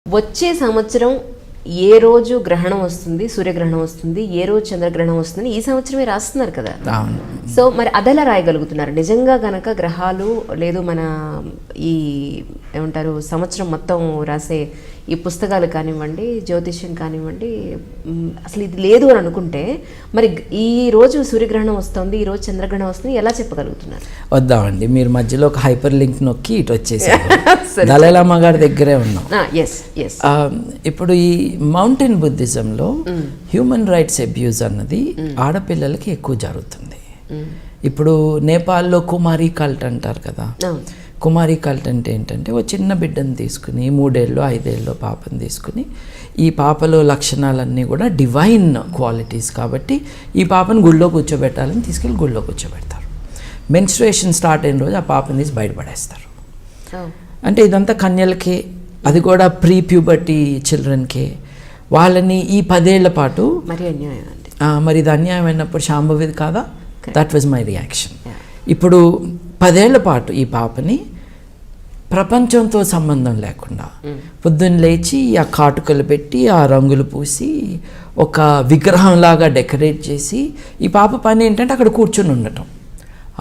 వచ్చే సంవత్సరం ఏ రోజు గ్రహణం వస్తుంది, సూర్యగ్రహణం వస్తుంది, ఏ రోజు చంద్రగ్రహణం వస్తుంది, ఈ సంవత్సరమే రాస్తున్నారు కదా. సో మరి అదెలా రాయగలుగుతున్నారు? నిజంగా గనక గ్రహాలు లేదు మన ఈ ఏమంటారు సంవత్సరం మొత్తం రాసే ఈ పుస్తకాలు కానివ్వండి, జ్యోతిష్యం కానివ్వండి, అసలు ఇది లేదు అని అనుకుంటే మరి ఈ రోజు సూర్యగ్రహణం వస్తుంది, ఈ రోజు చంద్రగ్రహణం వస్తుంది, ఎలా చెప్పగలుగుతున్నారు? వద్దామండి, మీరు మధ్యలో ఒక హైపర్ లింక్ నొక్కి ఇటు వచ్చేసారు. దలైలామా గారి దగ్గరే ఉన్నాం. ఇప్పుడు ఈ మౌంటైన్ బుద్ధిజంలో హ్యూమన్ రైట్స్ అబ్యూజ్ అన్నది ఆడపిల్లలకి ఎక్కువ జరుగుతుంది. ఇప్పుడు నేపాల్లో కుమారి కల్ట్ అంటారు కదా. కుమారి కల్ట్ అంటే ఏంటంటే ఓ చిన్న బిడ్డను తీసుకుని 3 ఏళ్ళు 5 ఏళ్ళు పాపను తీసుకుని ఈ పాపలో లక్షణాలన్నీ కూడా డివైన్ క్వాలిటీస్ కాబట్టి ఈ పాపను గుళ్ళో కూర్చోబెట్టాలని తీసుకెళ్ళి గుళ్ళో కూర్చోబెడతారు. మెన్స్ట్రుయేషన్ స్టార్ట్ అయిన రోజు ఆ పాపని తీసి బయటపడేస్తారు. అంటే ఇదంతా కన్యలకే, అది కూడా ప్రీ ప్యూబర్టీ చిల్డ్రన్కే. వాళ్ళని ఈ 10 ఏళ్ల పాటు మరి ఇది అన్యాయం అయినప్పుడు శాంభవిది కాదా? That was my reaction. ఇప్పుడు 10 ఏళ్ల పాటు ఈ పాపని ప్రపంచంతో సంబంధం లేకుండా పొద్దున్న లేచి ఆ కాటుకలు పెట్టి ఆ రంగులు పూసి ఒక విగ్రహంలాగా డెకరేట్ చేసి ఈ పాప పని ఏంటంటే అక్కడ కూర్చొని ఉండటం,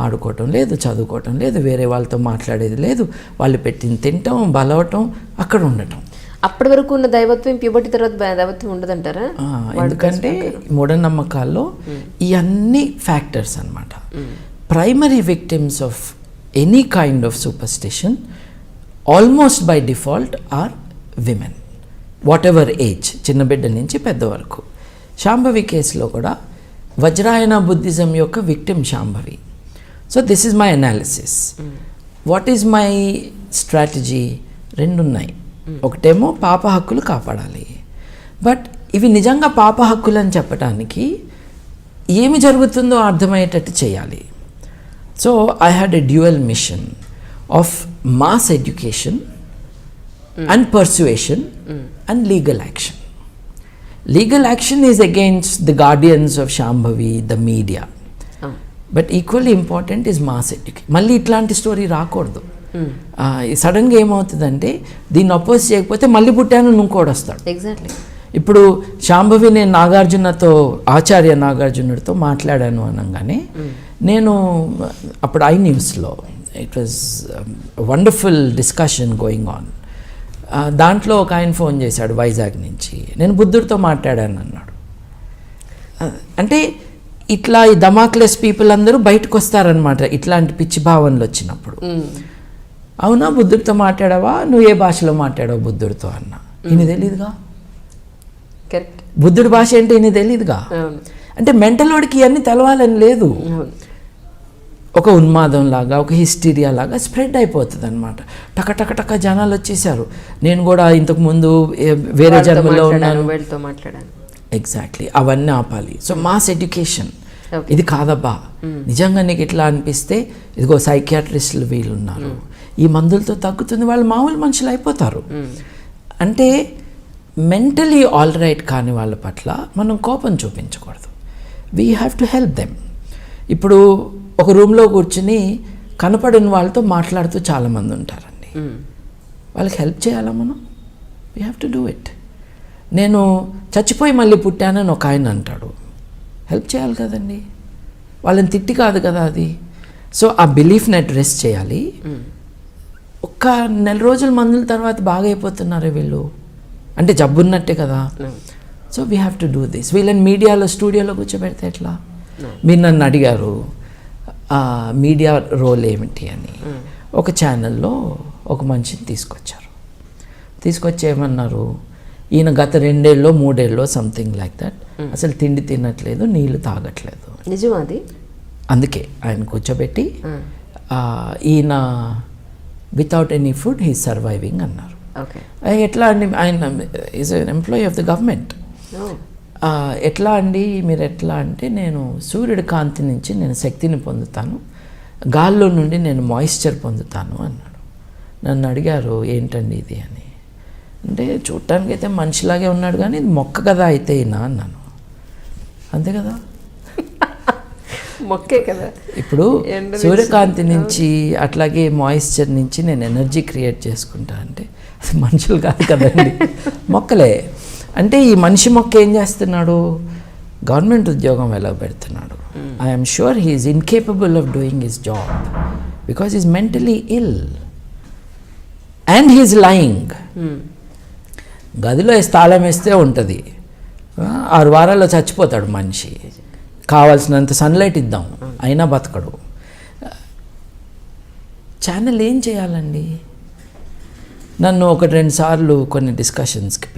ఆడుకోవటం లేదు, చదువుకోవటం లేదు, వేరే వాళ్ళతో మాట్లాడేది లేదు, వాళ్ళు పెట్టింది తినటం, బలవటం, అక్కడ ఉండటం. అప్పటి వరకు ఉన్న దైవత్వం ప్యూబర్టీ తర్వాత దైవత్వం ఉండదంటారా? ఎందుకంటే మూఢనమ్మకాల్లో ఇవన్నీ ఫ్యాక్టర్స్ అన్నమాట. Primary victims of any kind of superstition almost by default are women, whatever age, చిన్న బిడ్డ నుంచి పెద్ద వరకు. శాంభవి కేసులో కూడా వజ్రాయన బుద్ధిజం యొక్క victim Shambhavi. So this is my analysis. What is my strategy? 2 ఉన్నాయి. ఒకటేమో పాప హక్కులు కాపాడాలి, బట్ ఇవి నిజంగా పాప హక్కులు అని చెప్పడానికి ఏమి జరుగుతుందో అర్థమయ్యేటట్టు చేయాలి. So I had a dual mission of mass education and persuasion and legal action. Legal action is against the guardians of Shambhavi, the media. But equally important is mass education. మళ్ళీ ఇట్లాంటి స్టోరీ రాకూడదు. సడన్గా ఏమవుతుందంటే దీన్ని oppose చేయకపోతే మళ్ళీ పుట్టాను ఇంకోటి వస్తాడు. ఎగ్జాక్ట్లీ. ఇప్పుడు శాంభవి నేను నాగార్జునతో, ఆచార్య నాగార్జునుడితో మాట్లాడాను అనగానే నేను అప్పుడు ఐ న్యూస్లో it was wonderful discussion going on. దాంట్లో ఒక ఆయన ఫోన్ చేశాడు వైజాగ్ నుంచి, నేను బుద్ధుడితో మాట్లాడాను అన్నాడు. అంటే ఇట్లా ఈ దమాక్లెస్ పీపుల్ అందరూ బయటకు వస్తారనమాట ఇట్లాంటి పిచ్చి భావనలు వచ్చినప్పుడు. అవునా, బుద్ధుడితో మాట్లాడావా? నువ్వు ఏ భాషలో మాట్లాడావు బుద్ధుడితో అన్న? ఈయన తెలీదుగా, బుద్ధుడి భాష ఏంటి ఈయన తెలీదుగా. అంటే మెంటల్ వాడికి ఇవన్నీ తెలవాలని లేదు. ఒక ఉన్మాదం లాగా, ఒక హిస్టీరియా లాగా స్ప్రెడ్ అయిపోతుంది అనమాట. టక జనాలు వచ్చేసారు. నేను కూడా ఇంతకుముందు వేరే జన్మలో ఉన్నాను. ఎగ్జాక్ట్లీ, అవన్నీ ఆపాలి. సో మాస్ ఎడ్యుకేషన్ ఇది కాదబ్బా, నిజంగా నీకు ఇట్లా అనిపిస్తే ఇదిగో సైకియాట్రిస్టులు వీళ్ళు ఉన్నారు, ఈ మందులతో తగ్గుతుంది, వాళ్ళు మామూలు మనుషులు అయిపోతారు. అంటే మెంటలీ ఆల్ రైట్ కాని వాళ్ళ పట్ల మనం కోపం చూపించకూడదు. We have to help them. ఇప్పుడు ఒక రూమ్లో కూర్చుని కనపడిన వాళ్ళతో మాట్లాడుతూ చాలామంది ఉంటారండి. వాళ్ళకి హెల్ప్ చేయాలా మనం? We have to do it. నేను చచ్చిపోయి మళ్ళీ పుట్టానని ఒక ఆయన అంటాడు, హెల్ప్ చేయాలి కదండి, వాళ్ళని తిట్టి కాదు కదా అది. సో ఆ బిలీఫ్ని అడ్రెస్ చేయాలి. ఒక్క 1 నెల రోజుల మందుల తర్వాత బాగా అయిపోతున్నారే వీళ్ళు, అంటే జబ్బున్నట్టే కదా. So we have to do this. వీళ్ళని మీడియాలో స్టూడియోలో కూర్చోబెడితే ఎట్లా? మీరు నన్ను అడిగారు మీడియా రోల్ ఏమిటి అని. ఒక ఛానల్లో ఒక మనిషిని తీసుకొచ్చి ఏమన్నారు, ఈయన గత 2 ఏళ్ళో 3 ఏళ్ళో సంథింగ్ లైక్ దట్ అసలు తిండి తినట్లేదు, నీళ్లు తాగట్లేదు. నిజమాది. అందుకే ఆయన కూర్చోబెట్టి ఈయన without any food he surviving అన్నారు. ఎట్లా అండి, ఆయన is N employee of the government. ఎట్లా అండి మీరు ఎట్లా అంటే, నేను సూర్యుడి కాంతి నుంచి నేను శక్తిని పొందుతాను, గాల్లో నుండి నేను మాయిశ్చర్ పొందుతాను అన్నాడు. నన్ను అడిగారు ఏంటండి ఇది అని. అంటే చూడటానికి అయితే మనిషిలాగే ఉన్నాడు కానీ ఇది మొక్క కదా అయితే అయినా అన్నాను. అంతే కదా. మొక్కే కదా. ఇప్పుడు సూర్యకాంతి నుంచి అట్లాగే మాయిశ్చర్ నుంచి నేను ఎనర్జీ క్రియేట్ చేసుకుంటా అంటే అది మనుషులు కాదు కదండి, మొక్కలే. అంటే ఈ మనిషి మొక్క ఏం చేస్తున్నాడు, గవర్నమెంట్ ఉద్యోగం ఎలా పెడుతున్నాడు. I'm sure he's incapable of doing his job because is mentally ill and he's lying. గదిలో తాళం వేస్తే ఉంటుంది, 6 వారాల్లో చచ్చిపోతాడు మనిషి. కావాల్సినంత సన్లైట్ ఇద్దాం అయినా బతకడు. ఛానల్ ఏం చేయాలండి? నన్ను 1-2 సార్లు కొన్ని డిస్కషన్స్కి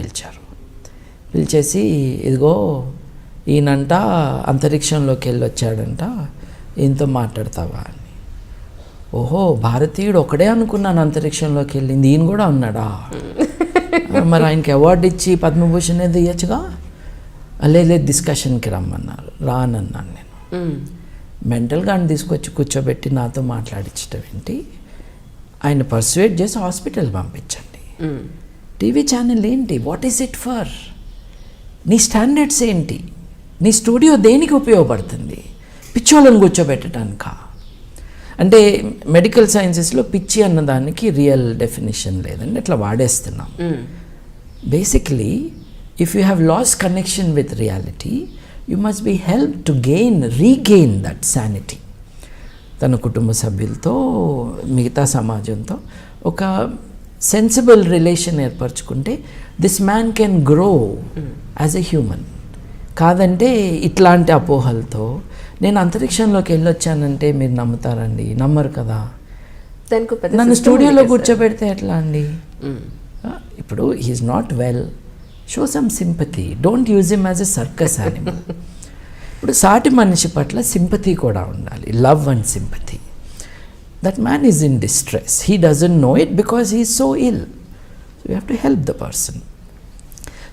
పిలిచేసి ఇదిగో ఈయనంట అంతరిక్షంలోకి వెళ్ళొచ్చాడంట, ఈయనతో మాట్లాడతావా అని. ఓహో, భారతీయుడు ఒకడే అనుకున్నాను అంతరిక్షంలోకి వెళ్ళింది, ఈయన కూడా ఉన్నాడా? మరి ఆయనకి అవార్డు ఇచ్చి పద్మభూషణ్ ఏదో ఇవ్వచ్చుగా. లేదు డిస్కషన్కి రమ్మన్నారు, రానన్నాను నేను. మెంటల్గా ఆయన తీసుకొచ్చి కూర్చోబెట్టి నాతో మాట్లాడించడం ఏంటి, ఆయన పర్సువేట్ చేసి హాస్పిటల్ పంపించండి. టీవీ ఛానల్ ఏంటి, వాట్ ఈస్ ఇట్ ఫర్? నీ స్టాండర్డ్స్ ఏంటి? నీ స్టూడియో దేనికి ఉపయోగపడుతుంది? పిచ్చోళ్ళని కూర్చోబెట్టడానిక? అంటే మెడికల్ సైన్సెస్లో పిచ్చి అన్నదానికి రియల్ డెఫినేషన్ లేదండి, అట్లా వాడేస్తున్నాం. Basically if you have lost connection with reality, you must be helped to regain that sanity. తన కుటుంబ సభ్యులతో, మిగతా సమాజంతో ఒక సెన్సిబుల్ రిలేషన్ ఏర్పరచుకుంటే this man can grow as a human. కాదంటే ఇట్లాంటి అపోహలతో నేను అంతరిక్షంలోకి వెళ్ళొచ్చానంటే మీరు నమ్ముతారండి? నమ్మరు కదా. నన్ను స్టూడియోలో కూర్చోబెడితే ఎట్లా అండి? ఇప్పుడు he's not well, show some sympathy, don't use him as a circus animal. ఇప్పుడు సాటి మనిషి పట్ల సింపతి కూడా ఉండాలి, love and sympathy. That man is in distress, he doesn't know it because he is so ill, so you have to help the person.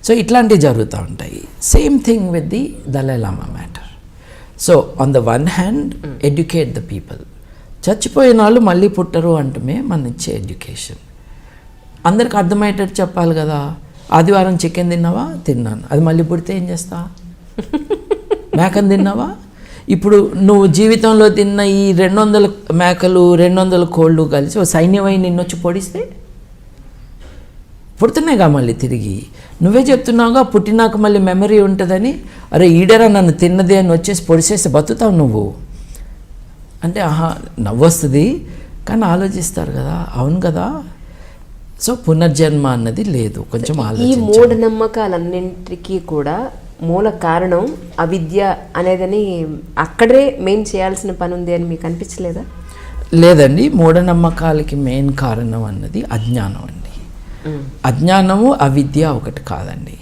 So ఇట్లాంటివి జరుగుతూ ఉంటాయి. Same thing with the Dalai Lama matter. So on the one hand educate the people. చచ్చిపోయిన వాళ్ళు మళ్ళీ పుట్టరు అంటమే మన ఇచ్చే education. అందరికి అర్థమయ్యేటట్టు చెప్పాలి కదా. ఆదివారం చికెన్ తిన్నావా? తిన్నాను. అది మళ్ళీ పుడితే ఏం చేస్తా? మేకను తిన్నావా? ఇప్పుడు నువ్వు జీవితంలో తిన్న ఈ 200 మేకలు 200 కోళ్ళు కలిసి ఓ సైన్యమై నిన్నొచ్చి పొడిస్తే పుడుతున్నాయిగా మళ్ళీ తిరిగి. నువ్వే చెప్తున్నావుగా పుట్టినాక మళ్ళీ మెమరీ ఉంటుందని. అరే ఈడరా నన్ను తిన్నది అని వచ్చేసి పొడిచేస్తే బతుకుతావు నువ్వు అంటే నవ్వొస్తుంది, కానీ ఆలోచిస్తారు కదా. అవును కదా. సో పునర్జన్మ అన్నది లేదు. కొంచెం ఈ మూఢనమ్మకాలన్నింటికీ కూడా మూల కారణం అవిద్య అనేదని అక్కడే మెయిన్ చేయాల్సిన పని ఉంది అని మీకు అనిపించలేదా? లేదండి, మూఢనమ్మకాలకి మెయిన్ కారణం అన్నది అజ్ఞానం అండి. అజ్ఞానము అవిద్య ఒకటి కాదండి.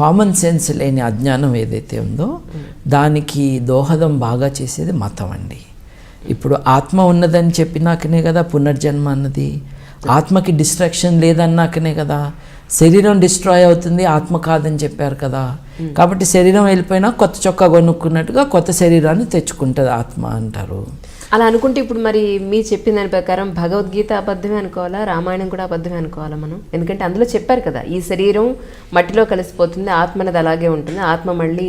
కామన్ సెన్స్ లేని అజ్ఞానం ఏదైతే ఉందో దానికి దోహదం బాగా చేసేది మతం అండి. ఇప్పుడు ఆత్మ ఉన్నదని చెప్పినాకనే కదా పునర్జన్మ అన్నది. ఆత్మకి డిస్ట్రాక్షన్ లేదన్నాకనే కదా. శరీరం డిస్ట్రాయ్ అవుతుంది, ఆత్మ కాదని చెప్పారు కదా. కాబట్టి శరీరం వెళ్ళిపోయినా కొత్త చొక్కా కొనుక్కున్నట్టుగా కొత్త శరీరాన్ని తెచ్చుకుంటుంది ఆత్మ అంటారు. అలా అనుకుంటే ఇప్పుడు మరి మీ చెప్పిన దాని ప్రకారం భగవద్గీత అబద్ధమే అనుకోవాలా, రామాయణం కూడా అబద్ధమే అనుకోవాలా మనం? ఎందుకంటే అందులో చెప్పారు కదా, ఈ శరీరం మట్టిలో కలిసిపోతుంది, ఆత్మ అనేది అలాగే ఉంటుంది, ఆత్మ మళ్ళీ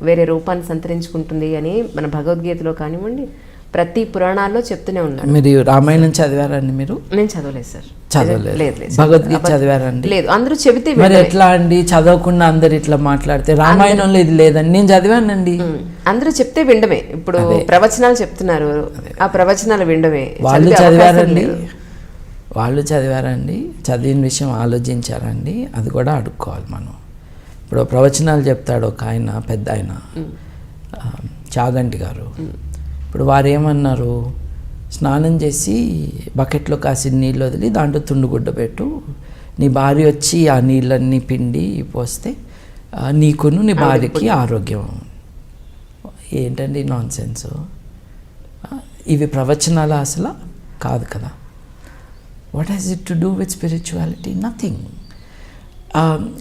వేరే రూపాన్ని సంతరించుకుంటుంది అని మన భగవద్గీతలో కానివ్వండి ప్రతి పురాణాల్లో చెప్తూనే ఉన్నారు. మీరు రామాయణం చదివారండి? మీరు? నేను చదవలేదు సార్. చదవలేదు. భగవద్గీత చదివారండి? లేదు. అందరూ చెబితే మరి ఎట్లా అండి? చదవకుండా అందరు ఇట్లా మాట్లాడితే రామాయణంలో ఇది లేదండి. నేను చదివానండి. అందరూ చెప్తే వినడమే. ఇప్పుడు ప్రవచనాలు చెప్తున్నారు, ఆ ప్రవచనాలు వినడమే. వాళ్ళు చదివారండి? వాళ్ళు చదివారండి? చదివిన విషయం ఆలోచించారండి? అది కూడా అడుక్కోవాలి మనం. ఇప్పుడు ప్రవచనాలు చెప్తాడు ఒక ఆయన, పెద్ద ఆయన, చాగంటి గారు. ఇప్పుడు వారు ఏమన్నారు, స్నానం చేసి బకెట్లో కాసిన నీళ్ళు వదిలి దాంట్లో తుండుగుడ్డ పెట్టు, నీ భార్య వచ్చి ఆ నీళ్ళన్నీ పిండి పోస్తే నీకును నీ భార్యకి ఆరోగ్యం. ఏంటండి నాన్ సెన్స్? ఇవి ప్రవచనాలు అసలు కాదు కదా. What has it to do with spirituality? Nothing.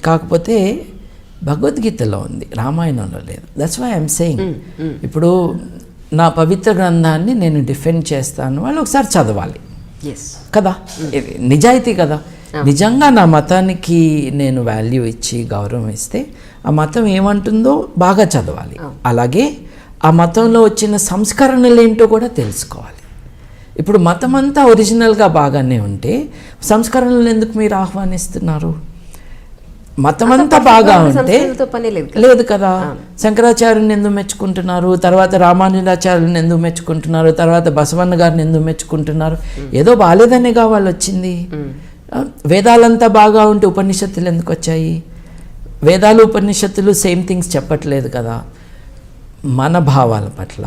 కాకపోతే భగవద్గీతలో ఉంది, రామాయణంలో లేదు. That's why I'm saying. ఇప్పుడు నా పవిత్ర గ్రంథాన్ని నేను డిఫెండ్ చేస్తాను, వాళ్ళు ఒకసారి చదవాలి కదా. ఇది నిజాయితీ కదా. నిజంగా నా మతానికి నేను వాల్యూ ఇచ్చి గౌరవం ఇస్తే ఆ మతం ఏమంటుందో బాగా చదవాలి. అలాగే ఆ మతంలో వచ్చిన సంస్కరణలు ఏంటో కూడా తెలుసుకోవాలి. ఇప్పుడు మతం అంతా ఒరిజినల్గా బాగానే ఉంటే సంస్కరణలు ఎందుకు మీరు ఆహ్వానిస్తున్నారు? మతం అంతా బాగా ఉంటే లేదు కదా. శంకరాచార్యుని ఎందుకు మెచ్చుకుంటున్నారు, తర్వాత రామానుజాచార్యుని ఎందుకు మెచ్చుకుంటున్నారు, తర్వాత బసవన్న గారిని ఎందుకు మెచ్చుకుంటున్నారు? ఏదో బాగాలేదనేగా వాళ్ళు వచ్చింది. వేదాలంతా బాగా ఉంటే ఉపనిషత్తులు ఎందుకు వచ్చాయి? వేదాలు ఉపనిషత్తులు సేమ్ థింగ్స్ చెప్పట్లేదు కదా. మన భావాల పట్ల,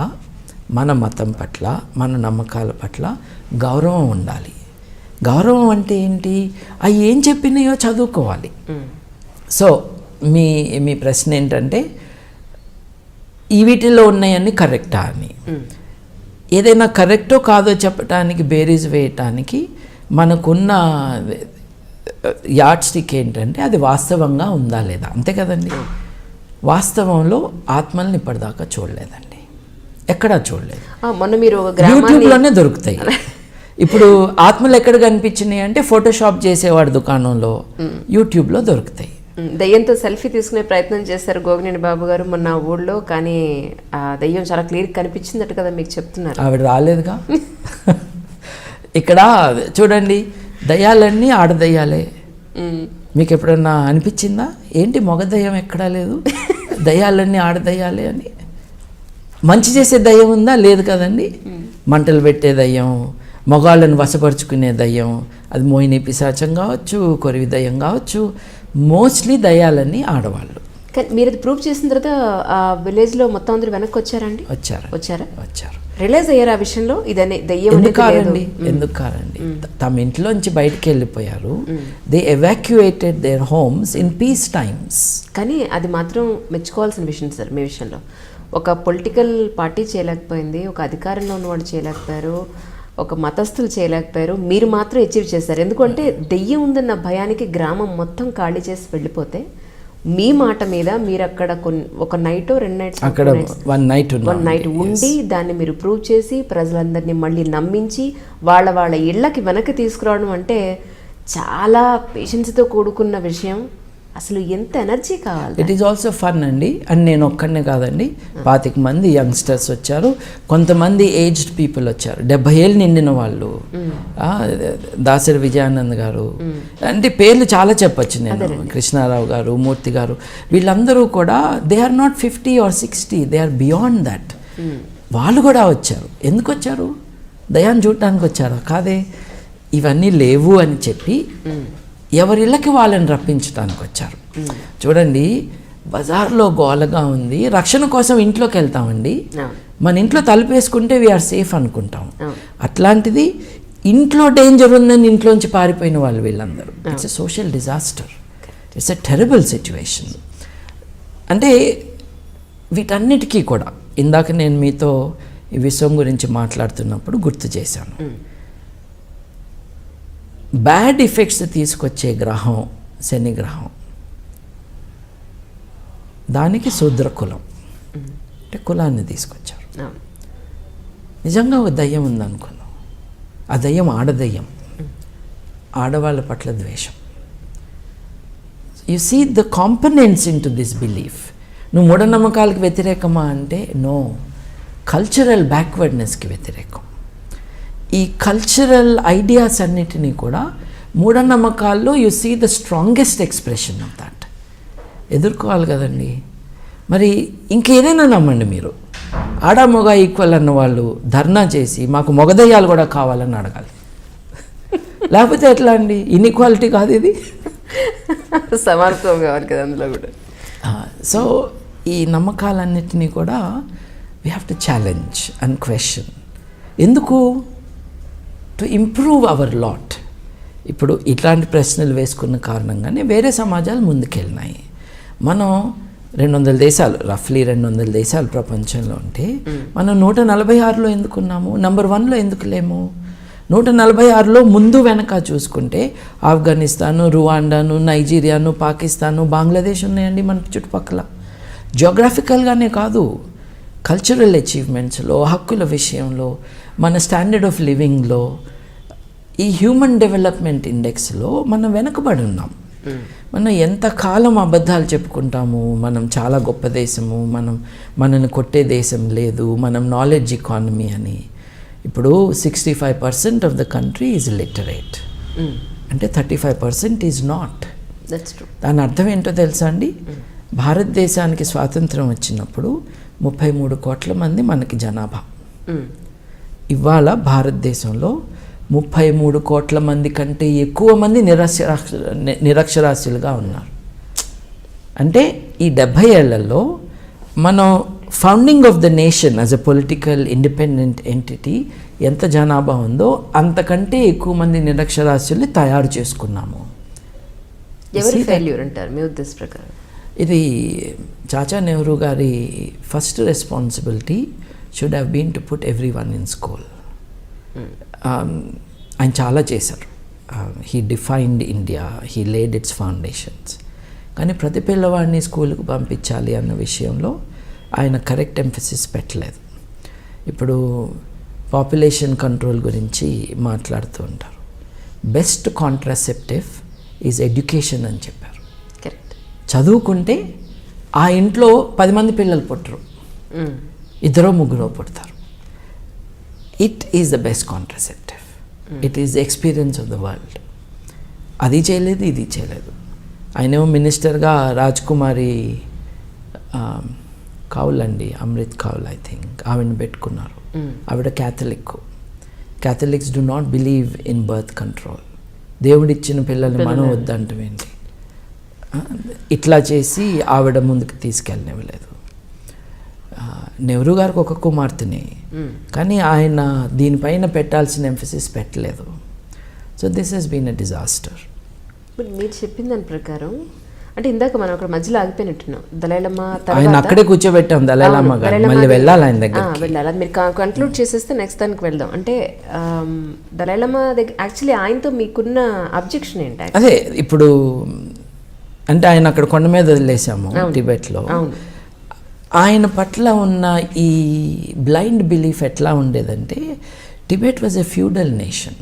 మన మతం పట్ల, మన నమ్మకాల పట్ల గౌరవం ఉండాలి. గౌరవం అంటే ఏంటి? అవి ఏం చెప్పినాయో చదువుకోవాలి. సో మీ ప్రశ్న ఏంటంటే ఈ వీటిలో ఉన్నాయన్నీ కరెక్టా అని. ఏదైనా కరెక్టో కాదో చెప్పటానికి, బేరీజ్ వేయటానికి మనకున్న యార్డ్ స్టిక్ ఏంటంటే అది వాస్తవంగా ఉందా లేదా, అంతే కదండి. వాస్తవంలో ఆత్మల్ని ఇప్పటిదాకా చూడలేదండి, ఎక్కడా చూడలేదు. మొన్న మీరు యూట్యూబ్లోనే దొరుకుతాయి. ఇప్పుడు ఆత్మలు ఎక్కడ కనిపించినాయి అంటే ఫోటోషాప్ చేసేవాడు దుకాణంలో, యూట్యూబ్లో దొరుకుతాయి. దయ్యంతో సెల్ఫీ తీసుకునే ప్రయత్నం చేశారు గోగినేని బాబు గారు మొన్న ఊళ్ళో, కానీ ఆ దయ్యం చాలా క్లియర్ కనిపించిందట కదా మీకు చెప్తున్నారు. ఆవిడ రాలేదుగా. ఇక్కడ చూడండి, దయ్యాలన్నీ ఆడదయ్యాలే. మీకు ఎప్పుడన్నా అనిపించిందా ఏంటి మగ దయ్యం ఎక్కడా లేదు, దయ్యాలన్నీ ఆడదయ్యాలే అని? మంచి చేసే దయ్యం ఉందా? లేదు కదండి. మంటలు పెట్టే దయ్యం, మగాళ్ళని వశపరుచుకునే దయ్యం, అది మోహిని పిశాచం కావచ్చు, కొరివి దయ్యం కావచ్చు, మోస్ట్లీ దయ్యాలన్నీ ఆడవాళ్ళు. కానీ మీరు అది ప్రూవ్ చేసిన తర్వాత ఆ విలేజ్లో మొత్తం అందరూ వెనక్కి వచ్చారండి? వచ్చారు. రియలైజ్ అయ్యారు ఆ విషయంలో ఇదనే దయ్యం ఎందుకు కారండి తమ ఇంట్లోంచి బయటికి వెళ్ళిపోయారు. They evacuated there homes in peace times. కానీ అది మాత్రం మెచ్చుకోవాల్సిన విషయం సార్ మీ విషయంలో. ఒక పొలిటికల్ పార్టీ చేయలేకపోయింది, ఒక అధికారంలో ఉన్నవాడు చేయలేకపోయారు, ఒక మతస్థులు చేయలేకపోయారు, మీరు మాత్రం అచీవ్ చేశారు. ఎందుకంటే దెయ్యం ఉందన్న భయానికి గ్రామం మొత్తం ఖాళీ చేసి వెళ్ళిపోతే మీ మాట మీద మీరు అక్కడ ఒక నైట్ 2 నైట్స్ అక్కడ వన్ నైట్ ఉండి దాన్ని మీరు ప్రూవ్ చేసి ప్రజలందరినీ మళ్ళీ నమ్మించి వాళ్ళ ఇళ్ళకి వెనక్కి తీసుకురావడం అంటే చాలా పేషెన్స్తో కూడుకున్న విషయం. అసలు ఎంత ఎనర్జీ కావాలి. ఇట్ ఈస్ ఆల్సో ఫన్ అండి. అండ్ నేను ఒక్కడనే కాదండి, 25 మంది యంగ్స్టర్స్ వచ్చారు, కొంతమంది ఏజ్డ్ పీపుల్ వచ్చారు, 70 ఏళ్ళు నిండిన వాళ్ళు. దాసరి విజయానంద్ గారు, అంటే పేర్లు చాలా చెప్పచ్చు నేను, కృష్ణారావు గారు, మూర్తి గారు, వీళ్ళందరూ కూడా they are not 50 or 60, they are beyond that. వాళ్ళు కూడా వచ్చారు. ఎందుకు వచ్చారు? దయాన్ని చూడటానికి వచ్చారా? కాదే, ఇవన్నీ లేవు అని చెప్పి ఎవరిళ్ళకి వాళ్ళని రప్పించడానికి వచ్చారు. చూడండి, బజార్లో గోలగా ఉంది, రక్షణ కోసం ఇంట్లోకి వెళ్తామండి. మన ఇంట్లో తలుపేసుకుంటే వీఆర్ సేఫ్ అనుకుంటాం. అట్లాంటిది ఇంట్లో డేంజర్ ఉందని ఇంట్లోంచి పారిపోయిన వాళ్ళు వీళ్ళందరూ. It's a social disaster, it's a terrible situation. అంటే వీటన్నిటికీ కూడా ఇందాక నేను మీతో ఈ విషయం గురించి మాట్లాడుతున్నప్పుడు గుర్తు చేశాను. బ్యాడ్ ఎఫెక్ట్స్ తీసుకొచ్చే గ్రహం శని గ్రహం. దానికి శూద్ర కులం అంటే కులాన్ని తీసుకొచ్చారు. నిజంగా ఒక దయ్యం ఉందనుకున్నాం, ఆ దయ్యం ఆడదయ్యం, ఆడవాళ్ళ పట్ల ద్వేషం. You see the components into this belief. నువ్వు మూఢనమ్మకాలకు వ్యతిరేకమా అంటే నో, కల్చరల్ బ్యాక్వర్డ్నెస్కి వ్యతిరేకం. ఈ కల్చరల్ ఐడియాస్ అన్నిటినీ కూడా మూఢనమ్మకాల్లో you see the strongest expression of that. ఎదుర్కోవాలి కదండి. మరి ఇంకేదైనా నమ్మండి మీరు, ఆడ మొగ ఈక్వల్ అన్న వాళ్ళు ధర్నా చేసి మాకు మొగదయ్యాలు కూడా కావాలని అడగాలి. లేకపోతే ఎట్లా అండి? ఇన్ఈక్వాలిటీ కాదు ఇది, సమానత్వం కావాలి కదా అందులో కూడా. సో ఈ నమ్మకాలన్నిటినీ కూడా we have to challenge and question. ఎందుకు? To improve our lot. ఇప్పుడు ఇట్లాంటి ప్రశ్నలు వేసుకున్న కారణంగానే వేరే సమాజాలు ముందుకెళ్ళినాయి. మనం 200 దేశాలు, రఫ్లీ 200 దేశాలు ప్రపంచంలో ఉంటే మనం 146లో ఎందుకున్నాము? నెంబర్ 1లో ఎందుకు లేము? 146లో ముందు వెనక చూసుకుంటే ఆఫ్ఘనిస్తాను, రువాండాను, నైజీరియాను, పాకిస్తాను, బంగ్లాదేశ్ ఉన్నాయండి మన చుట్టుపక్కల. జియోగ్రాఫికల్గానే కాదు, కల్చరల్ అచీవ్మెంట్స్లో, హక్కుల విషయంలో, మన స్టాండర్డ్ ఆఫ్ లివింగ్లో, ఈ హ్యూమన్ డెవలప్మెంట్ ఇండెక్స్లో మనం వెనకబడి ఉన్నాం. మనం ఎంతకాలం అబద్ధాలు చెప్పుకుంటాము, మనం చాలా గొప్ప దేశము, మనల్ని కొట్టే దేశం లేదు, మనం నాలెడ్జ్ ఎకానమీ అని. ఇప్పుడు 65% of the country is literate, అంటే 35% ఈజ్ నాట్. దాని అర్థం ఏంటో తెలుసా అండి? భారతదేశానికి స్వాతంత్రం వచ్చినప్పుడు 33 కోట్ల మంది మనకి జనాభా. ఇవాళ భారతదేశంలో 33 కోట్ల మంది కంటే ఎక్కువ మంది నిరక్షరాస్యులుగా ఉన్నారు. అంటే ఈ 70 ఏళ్లలో మనం founding of the nation as a political independent entity ఎంత జనాభా ఉందో అంతకంటే ఎక్కువ మంది నిరక్షరాస్యుల్ని తయారు చేసుకున్నాము. ఎవరి ఫెయిల్యూర్ అంటారు మీ ఉద్దేశ ప్రకారం? ఇది చాచా నెహ్రూ గారి first responsibility should have been to put everyone in school. ఆయన చాలా చేశారు. He defined India, he laid its foundations. కానీ ప్రతి పిల్లవాడిని స్కూల్కి పంపించాలి అన్న విషయంలో ఆయన కరెక్ట్ ఎంఫసిస్ పెట్టలేదు. ఇప్పుడు పాపులేషన్ కంట్రోల్ గురించి మాట్లాడుతూ ఉంటారు. బెస్ట్ కాంట్రాసెప్టివ్ ఈజ్ ఎడ్యుకేషన్ అని చెప్పారు. కరెక్ట్. చదువుకుంటే ఆ ఇంట్లో 10 మంది పిల్లలు పుట్టరు, 2-3 పుడతారు. It is the best contraceptive. It is the experience of the world. అది చేయలేదు, ఇది చేయలేదు. ఆయనేమో మినిస్టర్గా రాజ్కుమారి కౌల్ అండి, అమృత్ కౌల్ ఐ థింక్, ఆవిడని పెట్టుకున్నారు. ఆవిడ Catholics do not believe in birth control. దేవుడిచ్చిన పిల్లల్ని మనం వద్దంటమేంటి? ఇట్లా చేసి ఆవిడ ముందుకు తీసుకెళ్ళనివ్వలేదు. నెహ్రూ గారికి ఒక కుమార్తెని, కానీ ఆయన దీనిపైన పెట్టాల్సిన ఎంఫసిస్ పెట్టలేదు. So this has been a disaster. But మీరు చెప్పిన దాని ప్రకారం అంటే ఇందాక మనం అక్కడ మధ్యలో ఆగిపోయినట్టున్నాం. దలైలమ్మ ఆయన అక్కడే కూర్చోబెట్టాం. దలైలమ్మ గారు మళ్ళీ వెళ్ళాలి ఆయన దగ్గర, వెళ్ళాలి. అది మీరు కంక్లూడ్ చేసేస్తే నెక్స్ట్ దానికి వెళ్దాం. అంటే దలైలమ్మ దగ్గర యాక్చువల్లీ ఆయనతో మీకున్న అబ్జెక్షన్ ఏంటి? అదే ఇప్పుడు అంటే ఆయన అక్కడ కొండ మీద వదిలేసాము టిబెట్లో. ఆయన పట్ల ఉన్న ఈ బ్లైండ్ బిలీఫ్ ఎట్లా ఉండేదంటే, Tibet was a feudal nation.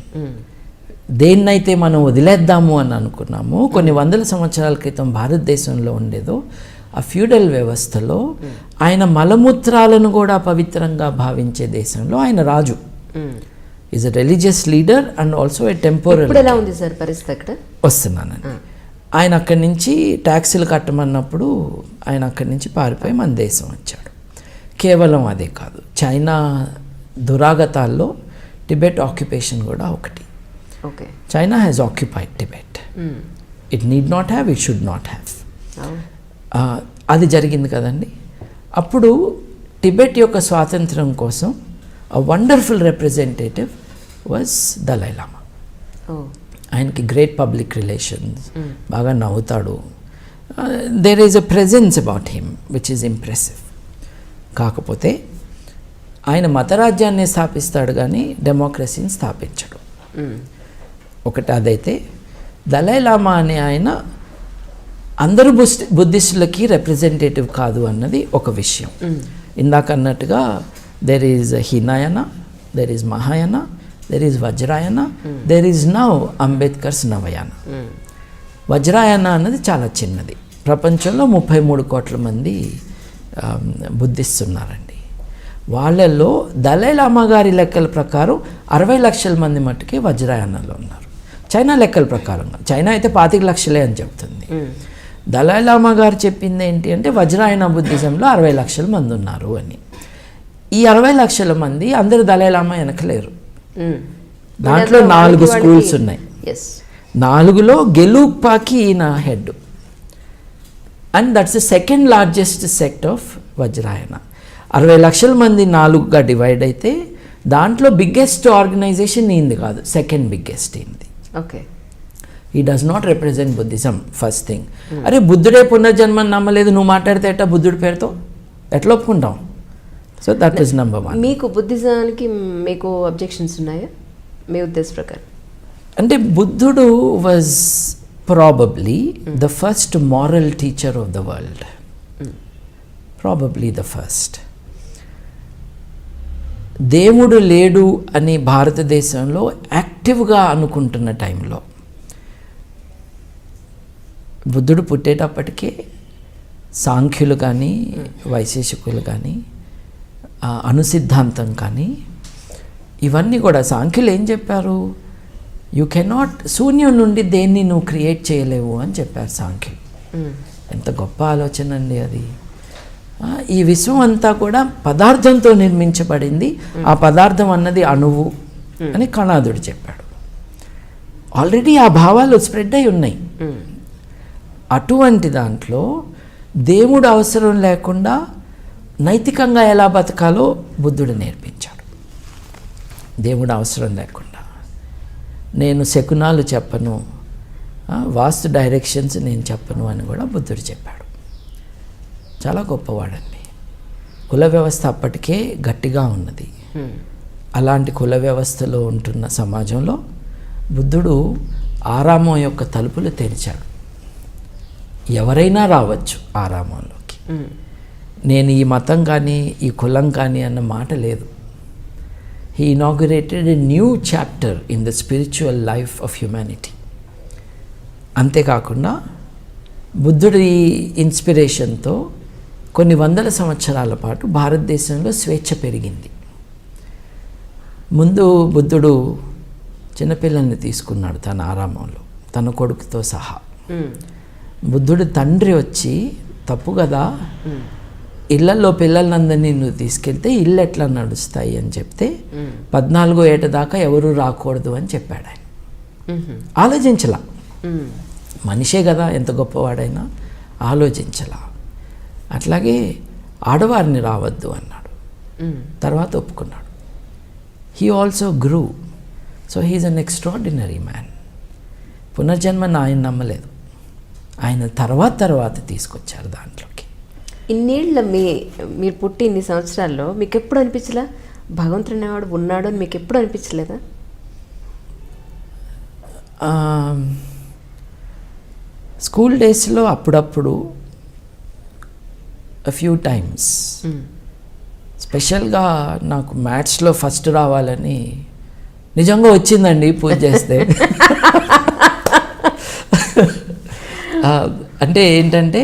దేన్నైతే మనం వదిలేద్దాము అని అనుకున్నాము కొన్ని వందల సంవత్సరాల క్రితం భారతదేశంలో ఉండేదో, ఆ ఫ్యూడల్ వ్యవస్థలో ఆయన మలమూత్రాలను కూడా పవిత్రంగా భావించే దేశంలో ఆయన రాజు. Is a religious leader and also a temporary. ఎలా ఉంది సార్ పరిస్థితి అక్కడ? వస్తున్నానండి. ఆయన అక్కడి నుంచి ట్యాక్సీలు కట్టమన్నప్పుడు ఆయన అక్కడి నుంచి పారిపోయి మన దేశం వచ్చాడు. కేవలం అదే కాదు, చైనా దురాగతాల్లో టిబెట్ ఆక్యుపేషన్ కూడా ఒకటి. Okay, China has occupied Tibet. It need not have, it should not have. అది జరిగింది కదండి. అప్పుడు టిబెట్ యొక్క స్వాతంత్రం కోసం a wonderful representative was Dalai Lama. ఆయనకి గ్రేట్ పబ్లిక్ రిలేషన్స్, బాగా నవ్వుతాడు. There is a presence about him which is impressive. కాకపోతే ఆయన మతరాజ్యాన్ని స్థాపిస్తాడు కానీ డెమోక్రసీని స్థాపించడు. ఒకటి అదైతే, దలైలామా అనే ఆయన అందరూ బుద్ధిస్టులకి రిప్రజెంటేటివ్ కాదు అన్నది ఒక విషయం. ఇందాక అన్నట్టుగా there is Hinayana, there is Mahayana, there is Vajrayana, there is now Ambedkar's Navayana. Vajrayana అన్నది చాలా చిన్నది. ప్రపంచంలో 33 కోట్ల మంది బుద్ధిస్టులు ఉన్నారండి. వాళ్ళల్లో దలైలామా గారి లెక్కల ప్రకారం 60 లక్షల మంది మట్టుకే వజ్రాయనలో ఉన్నారు. చైనా లెక్కల ప్రకారంగా, చైనా అయితే 25 లక్షలే అని చెప్తుంది. దలైలామా గారు చెప్పింది ఏంటి అంటే వజ్రాయన బుద్ధిజంలో 60 లక్షల మంది ఉన్నారు అని. ఈ 60 లక్షల మంది అందరూ దలైలామా వెనకలేరు. దాంట్లో 4 స్కూల్స్ ఉన్నాయి. 4లో గెలూపాకి ఈయన head, and that's the second largest sect of Vajrayana. 60 లక్షల మంది 4గా డివైడ్ అయితే దాంట్లో బిగ్గెస్ట్ ఆర్గనైజేషన్ ఈయనది కాదు, సెకండ్ బిగ్గెస్ట్ ఈయనది. ఓకే, ఈ does not represent Buddhism. First thing, అరే బుద్ధుడే పునర్జన్మని నమ్మలేదు, నువ్వు మాట్లాడితే ఎట్లా బుద్ధుడి పేరుతో ఎట్లా ఒప్పుకుంటాం? So that is number 1. మీకు బుద్ధిజానికి మీకు అబ్జెక్షన్స్ ఉన్నాయా మీ ఉద్దేశ ప్రకారం? అంటే బుద్ధుడు was probably the first moral teacher of the world, probably the first. దేవుడు లేడు అని భారతదేశంలో యాక్టివ్గా అనుకుంటున్న టైంలో బుద్ధుడు పుట్టేటప్పటికే సాంఖ్యులు కానీ వైశేషికులు కానీ అనుసిద్ధాంతం కానీ ఇవన్నీ కూడా సాంఖ్యులు ఏం చెప్పారు, యూ కెనాట్, శూన్యం నుండి దేన్ని నువ్వు క్రియేట్ చేయలేవు అని చెప్పారు సాంఖ్యులు. ఎంత గొప్ప ఆలోచన అండి అది. ఈ విశ్వం అంతా కూడా పదార్థంతో నిర్మించబడింది, ఆ పదార్థం అన్నది అణువు అని కణాదుడు చెప్పాడు. ఆల్రెడీ ఆ భావాలు స్ప్రెడ్ అయి ఉన్నాయి. అటువంటి దాంట్లో దేవుడు అవసరం లేకుండా నైతికంగా ఎలా బతకాలో బుద్ధుడు నేర్పించాడు. దేవుడు అవసరం లేకుండా నేను శకునాలు చెప్పను, వాస్తు డైరెక్షన్స్ నేను చెప్పను అని కూడా బుద్ధుడు చెప్పాడు. చాలా గొప్పవాడండి. కుల వ్యవస్థ అప్పటికే గట్టిగా ఉన్నది. అలాంటి కుల వ్యవస్థలో ఉంటున్న సమాజంలో బుద్ధుడు ఆరామం యొక్క తలుపులు తెరిచాడు. ఎవరైనా రావచ్చు ఆరామంలోకి. నేను ఈ మతం కానీ ఈ కులం కానీ అన్న మాట లేదు. He inaugurated a new chapter in the spiritual life of humanity. అంతేకాకుండా బుద్ధుడి ఇన్స్పిరేషన్తో కొన్ని వందల సంవత్సరాల పాటు భారతదేశంలో స్వేచ్ఛ పెరిగింది. ముందు బుద్ధుడు చిన్నపిల్లల్ని తీసుకున్నాడు తన ఆరామంలో, తన కొడుకుతో సహా. బుద్ధుడి తండ్రి వచ్చి, తప్పు కదా, ఇళ్లలో పిల్లలందరినీ నువ్వు తీసుకెళ్తే ఇల్లు ఎట్లా నడుస్తాయి అని చెప్తే 14వ ఏట దాకా ఎవరు రాకూడదు అని చెప్పాడు ఆయన. ఆలోచించలా, మనిషే కదా ఎంత గొప్పవాడైనా, ఆలోచించలా. అట్లాగే ఆడవారిని రావద్దు అన్నాడు, తర్వాత ఒప్పుకున్నాడు. He also grew. So he is an extraordinary man. పునర్జన్మను ఆయన నమ్మలేదు, ఆయన తర్వాత తీసుకొచ్చారు దాంట్లోకి. ఇన్నేళ్ళ మీరు పుట్టి ఇన్ని సంవత్సరాల్లో మీకు ఎప్పుడు అనిపించలా భగవంతుడు అనేవాడు ఉన్నాడు అని మీకు ఎప్పుడు అనిపించలేదా? స్కూల్ డేస్లో అప్పుడప్పుడు a few times. స్పెషల్గా నాకు మ్యాథ్స్లో ఫస్ట్ రావాలని నిజంగా వచ్చిందండి పూజ చేస్తే. అంటే ఏంటంటే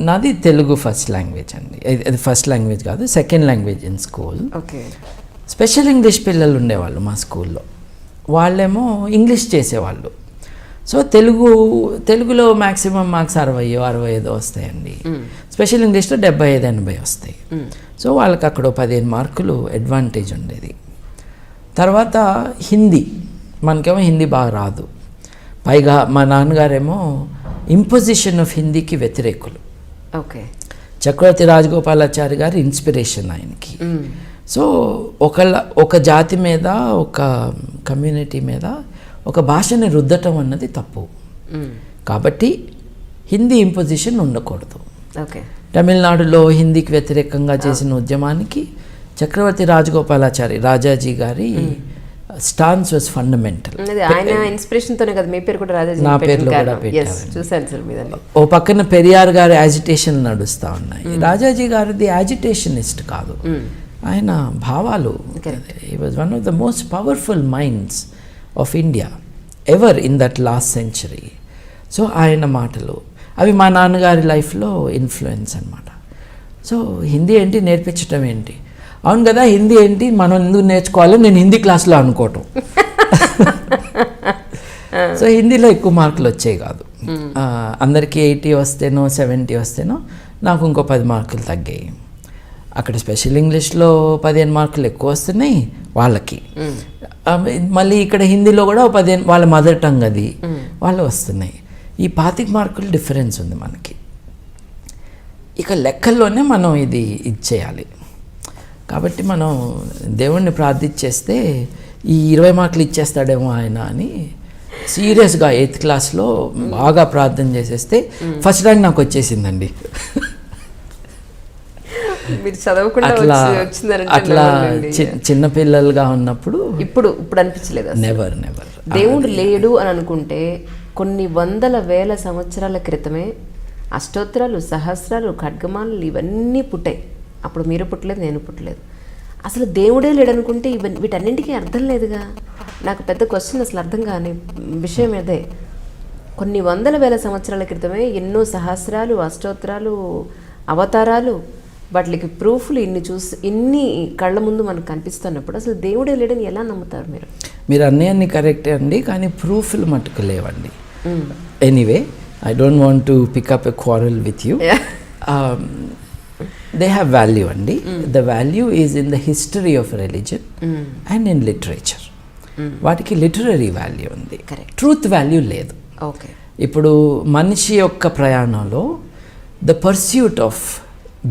నాది తెలుగు ఫస్ట్ లాంగ్వేజ్ అండి. అది ఫస్ట్ లాంగ్వేజ్ కాదు, second language in school. Okay. Special English పిల్లలు ఉండేవాళ్ళు మా స్కూల్లో, వాళ్ళేమో ఇంగ్లీష్ చేసేవాళ్ళు. సో తెలుగులో మ్యాక్సిమం మార్క్స్ 60-65 వస్తాయండి. స్పెషల్ ఇంగ్లీష్లో 75-80 వస్తాయి. సో వాళ్ళకి అక్కడ 15 మార్కులు అడ్వాంటేజ్ ఉండేది. తర్వాత హిందీ, మనకేమో హిందీ బాగా రాదు. పైగా మా నాన్నగారేమో ఇంపోజిషన్ ఆఫ్ హిందీకి వ్యతిరేకులు. ఓకే. చక్రవర్తి రాజగోపాలాచారి గారి ఇన్స్పిరేషన్ ఆయనకి. సో ఒక జాతి మీద, ఒక కమ్యూనిటీ మీద ఒక భాషని రుద్దటం అన్నది తప్పు. కాబట్టి హిందీ ఇంపోజిషన్ ఉండకూడదు. ఓకే. తమిళనాడులో హిందీకి వ్యతిరేకంగా చేసిన ఉద్యమానికి చక్రవర్తి రాజగోపాలాచారి, రాజాజీ గారి స్టాన్స్ వాజ్ ఫండమెంటల్. ఆయన ఇన్స్పిరేషన్తోనే కదా మీ పేరు కూడా రాజాజీ, నా పేరులో కూడా పెట్టారు. చూశాను సార్ మీదని. ఓ పక్కన పెరియార్ గారి యాజిటేషన్ నడుస్తూ ఉన్నాయి. రాజాజీ గారిది యాజిటేషనిస్ట్ కాదు, ఆయన భావాలు. He was one of the most powerful minds of India ever in that last century. So ఆయన మాటలు అవి మా నాన్నగారి లైఫ్లో ఇన్ఫ్లుయెన్స్ అనమాట. సో హిందీ ఏంటి, నేర్పించటం ఏంటి, అవును కదా, హిందీ ఏంటి, మనం ఎందుకు నేర్చుకోవాలి, నేను హిందీ క్లాస్లో అనుకోవటం. సో హిందీలో ఎక్కువ మార్కులు వచ్చాయి కాదు. అందరికీ 80 వస్తేనో 70 వస్తేనో నాకు ఇంకో 10 మార్కులు తగ్గాయి. అక్కడ స్పెషల్ ఇంగ్లీష్లో 15 మార్కులు ఎక్కువ వస్తున్నాయి వాళ్ళకి. మళ్ళీ ఇక్కడ హిందీలో కూడా 15, వాళ్ళ మదర్ టంగ్ అది, వాళ్ళు వస్తున్నాయి. ఈ 25 మార్కులు డిఫరెన్స్ ఉంది మనకి. ఇక లెక్కల్లోనే మనం ఇది చేయాలి. కాబట్టి మనం దేవుణ్ణి ప్రార్థించేస్తే ఈ 20 మార్కులు ఇచ్చేస్తాడేమో ఆయన అని సీరియస్గా 8th క్లాస్లో బాగా ప్రార్థన చేసేస్తే ఫస్ట్ ర్యాంక్ నాకు వచ్చేసిందండి. అట్లా చిన్నపిల్లలుగా ఉన్నప్పుడు ఇప్పుడు అనిపించలేదు. నెవర్ దేవుడు లేడు అని అనుకుంటే కొన్ని వందల వేల సంవత్సరాల క్రితమే అష్టోత్తరాలు, సహస్రాలు, ఖడ్గమాలు ఇవన్నీ పుట్టాయి. అప్పుడు మీరు పుట్టలేదు, నేను పుట్టలేదు. అసలు దేవుడే లేడనుకుంటే వీటన్నింటికీ అర్థం లేదుగా. నాకు పెద్ద క్వశ్చన్, అసలు అర్థం కాని విషయం అదే. కొన్ని వందల వేల సంవత్సరాల క్రితమే ఎన్నో సహస్రాలు, అష్టోత్తరాలు, అవతారాలు, వాటికి ప్రూఫ్లు ఇన్ని కళ్ళ ముందు మనకు కనిపిస్తున్నప్పుడు అసలు దేవుడే లేడని ఎలా నమ్ముతారు మీరు? మీరు అన్నీ కరెక్టే అండి, కానీ ప్రూఫ్లు మటుకు లేవండి. Anyway, I don't want to pick up a quarrel with you. They have value అండి. The value is in the history of religion and in literature. వాటికి లిటరరీ వాల్యూ ఉంది, ట్రూత్ వాల్యూ లేదు. ఓకే. ఇప్పుడు మనిషి యొక్క ప్రయాణంలో the pursuit of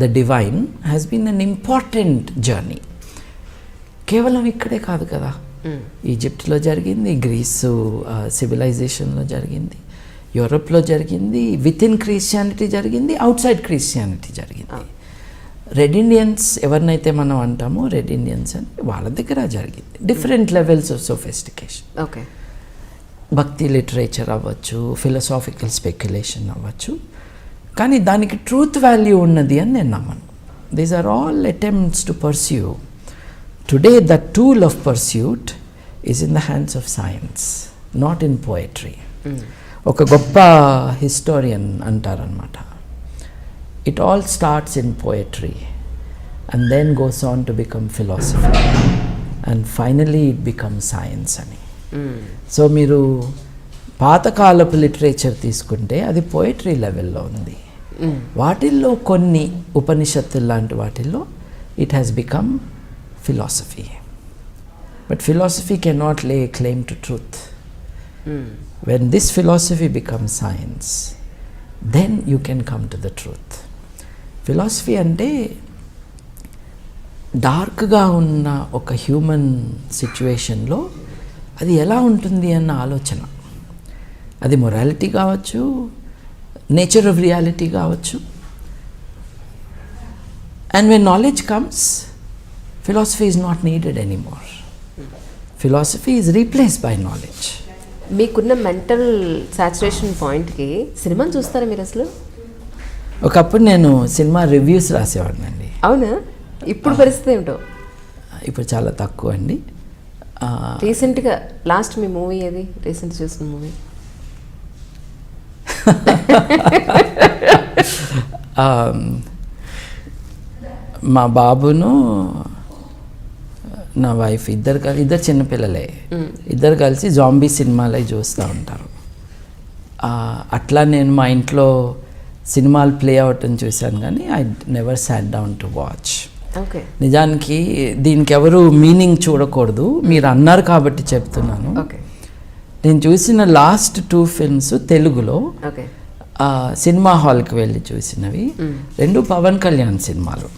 the divine has been an important journey. కేవలం ఇక్కడే కాదు కదా, ఈజిప్ట్లో జరిగింది, గ్రీసు సివిలైజేషన్లో జరిగింది, యూరప్లో జరిగింది, విత్ ఇన్ క్రిస్టియానిటీ జరిగింది, అవుట్ సైడ్ క్రిస్టియానిటీ జరిగింది. రెడ్ ఇండియన్స్ ఎవరినైతే మనం అంటామో రెడ్ ఇండియన్స్ అని వాళ్ళ దగ్గర జరిగింది. Different levels of sophistication. Okay. Bhakti literature అవ్వచ్చు, ఫిలసాఫికల్ స్పెక్యులేషన్ అవ్వచ్చు, కానీ దానికి ట్రూత్ వాల్యూ ఉన్నది అని నేను నమ్మను. These are all attempts to pursue. Today the tool of pursuit is in the hands of science, not in poetry. ఒక గొప్ప హిస్టోరియన్ అంటారనమాట, it all starts in poetry and then goes on to become philosophy and finally it become science అని. సో మీరు పాతకాలపు literature తీసుకుంటే అది poetry లెవెల్లో ఉంది. వాటిల్లో కొన్ని ఉపనిషత్తులు లాంటి వాటిల్లో it has become philosophy. But philosophy cannot lay claim to truth. When this philosophy becomes science, then you can come to the truth. Philosophy అంటే డార్క్గా ఉన్న ఒక హ్యూమన్ సిచ్యువేషన్లో అది ఎలా ఉంటుంది అన్న ఆలోచన. అది మొరాలిటీ కావచ్చు, నేచర్ ఆఫ్ రియాలిటీ కావచ్చు. And when knowledge comes, philosophy is not needed anymore. Philosophy is replaced by knowledge. మీకున్న మెంటల్ సాచురేషన్ పాయింట్కి సినిమాని చూస్తారా మీరు అసలు? ఒకప్పుడు నేను సినిమా రివ్యూస్ రాసేవాడినండి. అవునా? ఇప్పుడు పరిస్థితి ఏమిటో? ఇప్పుడు చాలా తక్కువ అండి. రీసెంట్గా లాస్ట్ మీ మూవీ ఏది? రీసెంట్ చూసిన మూవీ? మా బాబును నా వైఫ్ ఇద్దరు చిన్నపిల్లలే, ఇద్దరు కలిసి జాంబీ సినిమాలే చూస్తూ ఉంటారు. అట్లా నేను మా ఇంట్లో సినిమాలు ప్లే అవటం చూశాను, కానీ I never sat down to watch. నిజానికి దీనికి ఎవరు మీనింగ్ చూడకూడదు, మీరు అన్నారు కాబట్టి చెప్తున్నాను. నేను చూసిన లాస్ట్ 2 ఫిల్మ్స్ తెలుగులో సినిమా హాల్కి వెళ్ళి చూసినవి, 2 పవన్ కళ్యాణ్ సినిమాలు.